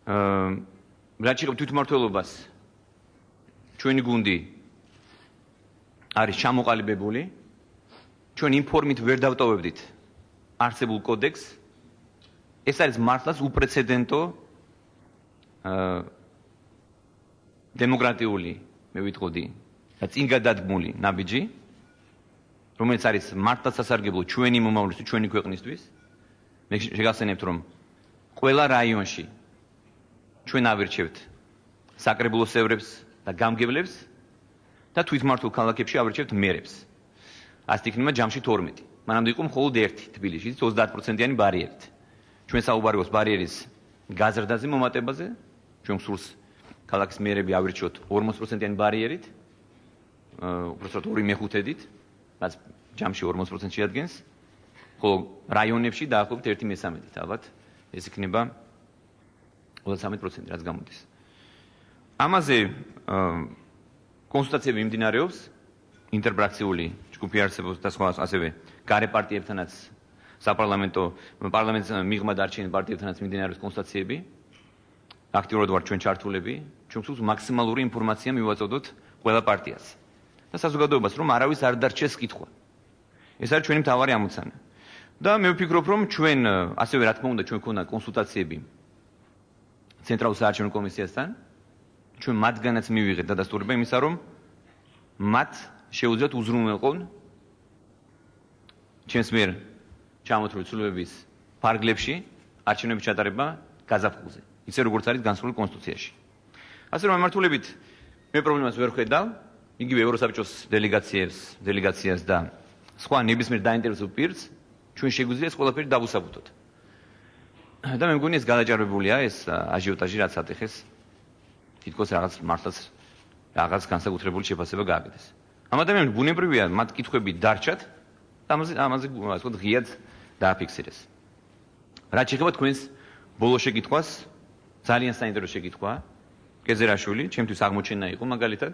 რაც შეეხება თვითმმართველობას, ჩვენი გუნდი არის ჩამოყალიბებული, ჩვენ ინფორმით ვერ დავტოვებდით არსებულ კოდექსს. ეს არის მართლაც უპრეცედენტო დემოკრატიული, მე ვიტყოდი, და წინ გადადგმული ნაბიჯი, რომელიც არის მართლაც სასარგებლო ჩვენი მომავლისთვის, ჩვენი ქვეყნისთვის. მე შეგახსენებთ, რომ ყველა რაიონში ჩვენ ავირჩევთ საკრებულოს წევრებს და გამგებლებს და თვითმმართველ ქალაქებში ავირჩევთ მერებს. ასეთ იქნება ჯამში 12. მანამდე იყო მხოლოდ 1 თბილისში 30%-იანი ბარიერით. ჩვენ საუბარებთ ბარიერის გაზრდაზე, მომატებაზე, ჩვენ სულს ქალაქის მერები ავირჩიოთ 40%-იანი ბარიერით, უბრალოდ 2/5-ით, რაც ჯამში 40% შეადგენს, ხოლო რაიონებში დაახლოებით 1/3-ით, ალბათ ეს იქნება 33%, რაც გამოდის. ამაზე კონსულტაციები მიმდინარეობს, ინტერფრაქციული ჯგუფი არსებობს და სხვა ასევე გარე პარტიებთანაც პარლამენტს მიღმა დარჩენილ პარტიებთანაც მიმდინარეობს კონსულტაციები. აქტიურად ვართ ჩვენ ჩართულები, ჩვენ ვსურს მაქსიმალური ინფორმაცია მივაწოდოთ ყველა პარტიას. და საზოგადოებას, რომ არავის არ დარჩეს კითხვა. ეს არის ჩვენი მთავარი ამოცანა. და მე ვფიქრობ, რომ ჩვენ ასევე რა თქმა უნდა ჩვენ ქონდა კონსულტაციები ცენტრალურ საარჩევნო კომისიასთან. ჩვენ მათგანაც მივიღეთ დადასტურება იმისა, რომ მათ შეუძლიათ უზრუნველყონ ჩვენს მიერ ჩამოთვლილი ცვლილებების ფარგლებში არჩევნების ჩატარება გაზაფხულზე, ისე როგორც არის განსაზღვრული კონსტიტუციაში. ასე რომ მემართულებით მე პრობლემას ვერ ხედავ, იგივე ევროსაბჭოს დელეგაციას და სხვა ნებისმიერ დაინტერესებულ პირს ჩვენ შეგვიძლია ეს ყველაფერი დავუსაბუთოთ. და მე მგონი ეს გადაჭარბებულია ეს აჟიოტაჟი რაც ატეხეს თითქოს რაღაც მართლაც რაღაც განსაკუთრებული შეფასება გააკეთეს. ამ ადამიანებს ბუნებრივია მათ კითხვები დარჩათ და ამაზე ასე ვთქვათ ღიად დააფიქსირეს. რაც შეეხება თქვენს ბოლო შეკითხვას, ძალიან საინტერესო შეკითხვაა. კეზერაშვილი, ჩემთვის აღმოჩენა იყო მაგალითად.